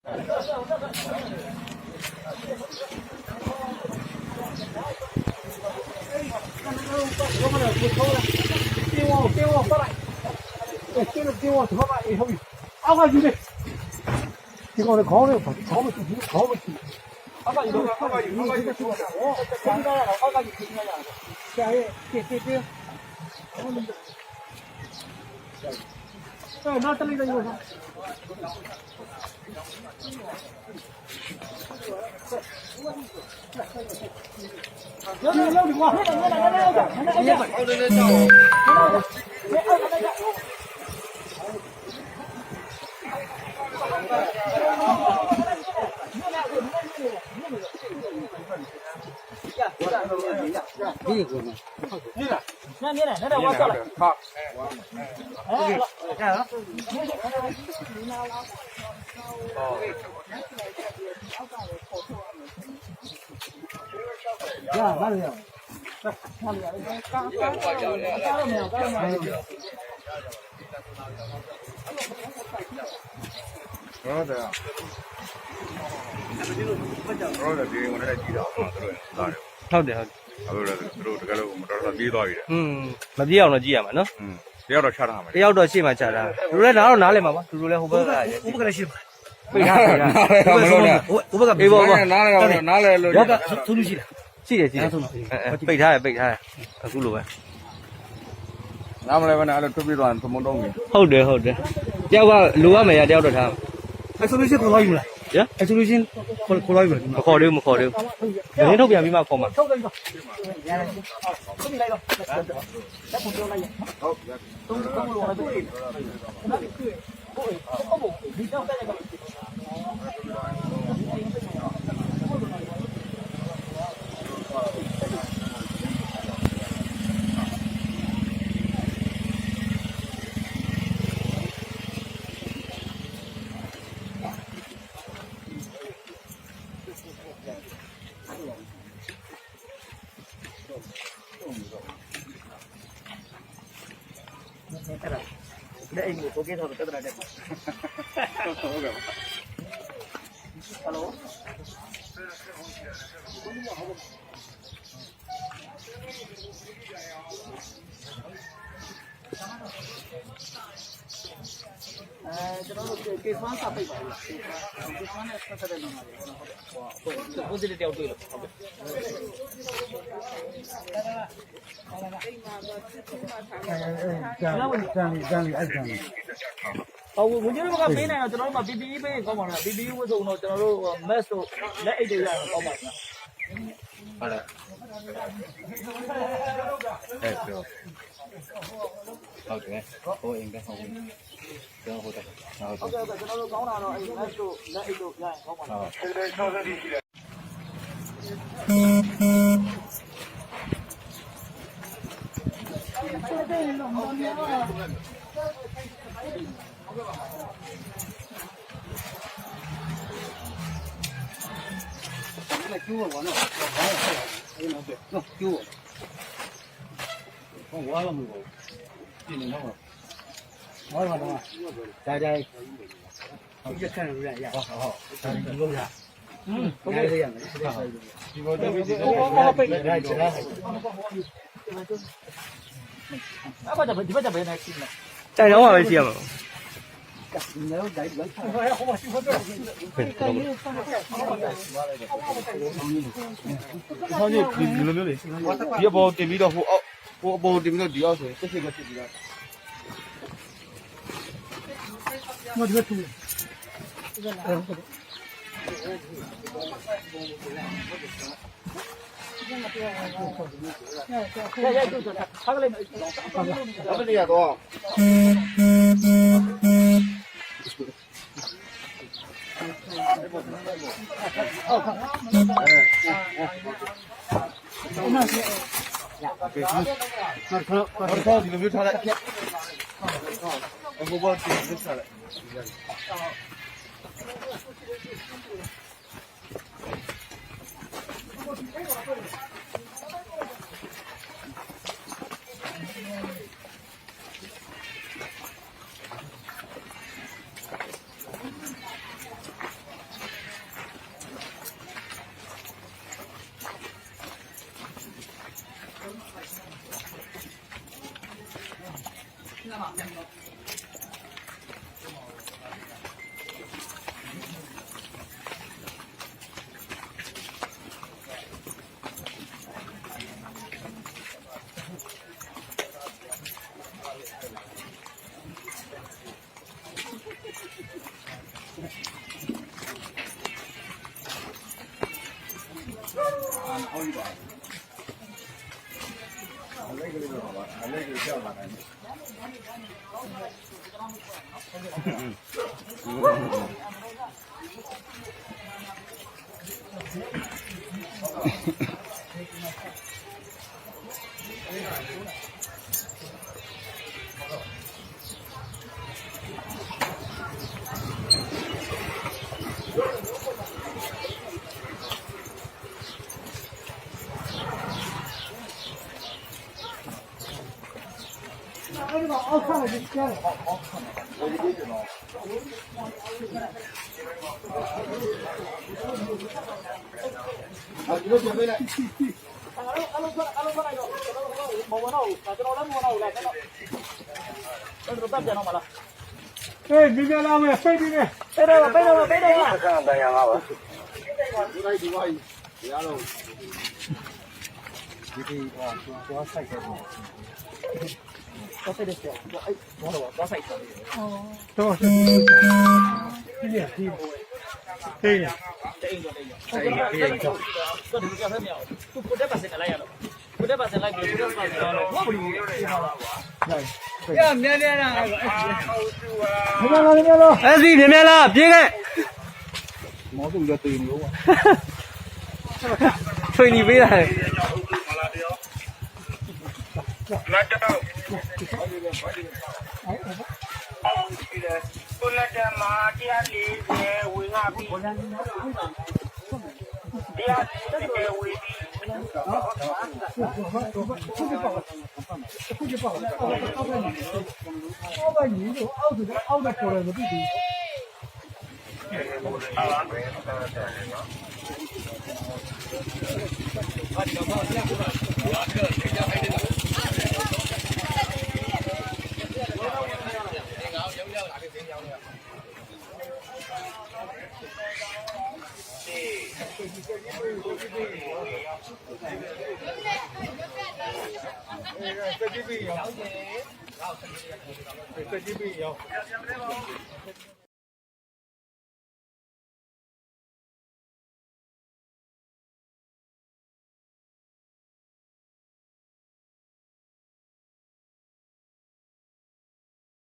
这个考虑不，考不起，考不起。二个一个，二个一个，哦，现在二个一个这样，下一，对。哎，那这里的有啥？要那我过来。好。呀，哪里有？哪里有？刚了没有？多少钱啊？多少钱？别我那来记了啊，对对。ဟုတ်တယ်ဟုတ်တယ်အဲ့လိုတကယ်လို့မတော်တော့ပြေးသွားပြီတဲ့မပြေးအောင်တော့ကြည့်ရမှာနော်တယောက်တော့ချထားမှာတယောက်တော့ရှေ့မှာချတာလူလည်းနားတော့နားလည်မှာပါလူလည်းဟိုဘက်ကဥပကလည်းရှိပါပိတ်ထားပိတ်ထားမလို့နဲ့ဥပကဘေးပေါ်နားလဲလို့ရောကသုံးလို့ရှိလားရှိတယ်ပိတ်ထားတယ်အခုလိုပဲနားမလဲပဲနဲ့အဲ့လိုထွက်ပြေးသွားရင်သမုံတုံးပြီဟုတ်တယ်တယောက်ကလိုရမယ်ရတယောက်တော့ထားအဲ့ဆိုလို့ရှိရင်ခေါ်သွားယူလားအဲ့ဆိုလို့ရှိရင်ခေါ်သွားယူလားမခေါ်သေးဘူးသတင်းထုတ်ပြန်ပြီးမှခေါ်မှာထုတ်လိုက်တော့ရတယ်ထုတ်လိုက်တော့လက်ပုံပြောလိုက်ရဟုတ်သုံးလို့လည်းတွေ့ဟုတ်ဒီတော့တဲ့ကောင်လက်အိမ်ကိုပိုကင်းထော်တော့တက်တယ်ဟုတ်ကဲ့ဟယ်လိုကျွန်တော်တို့ကေဖန်စာပိတ်ပါဘူးကေဖန်နဲ့ဆက်တဲ့နေရာတွေဟုတ်ပိုးစစ်တယောက်တွေ့လို့ဟုတ်ကဲ့ကျန်အဲ့ကျန်ဟိုဝင်ကြီးတို့ကပေးနေတော့ကျွန်တော်တို့က PPE ပေးရင်ကောင်းပါလား PPE ဝတ်စုံတော့ကျွန်တော်တို့ mask တို့လက်အိတ်တွေရအောင်ကောင်းပါလားဟုတ်တယ်အဲ့ဆိုဟုတ်တယ်ဟိုအင်္ဂါဟုတ်ကျွန်တော်ဟုတ်တယ်ဟုတ်ကဲ့ကျွန်တော်တို့ကောင်းတာတော့အဲ့ mask တို့လက်အိတ်တို့ရရင်ကောင်းပါလားဟုတ်တယ်60ရှိတယ်ကျိုးပါနော်အဲ့နော်ကျိုးဟောဝါလာမလို့ပြင်နေတော့ဝါလာတော့ဒါဟုတ်ရခံရရဟုတ်ဒါဒီလိုရဟုတ်ကဲ့ရမယ်ဒီဘောတော့ဒီတော့ပိတ်လိုက်ကြလားအဲ့ဘာဒီဘက်ပဲနေရှိနေတိုင်တော့ပဲရှိရမှာ你要来看，好吧，喜欢这。好像你了没有嘞？别包对比到后我包对比到第二岁，这些个对比了。我这个图。哎，明天拉没？飞的呢？飞到了，飞到了，飞到了。看大家好吧。多晒点。多晒点小，哎，多晒一点。哦。多晒。这点可以。对呀。对呀。这里叫什么？不得把谁来呀？不得把谁来？不得把谁来？我不理你。呀，面面了，面面了 ，SB 面面了，别开。毛肚叫对牛啊！吹你飞来。来着。过来点嘛，第二里的维亚比。第二里的维比。熬的过来的必须。这几杯要。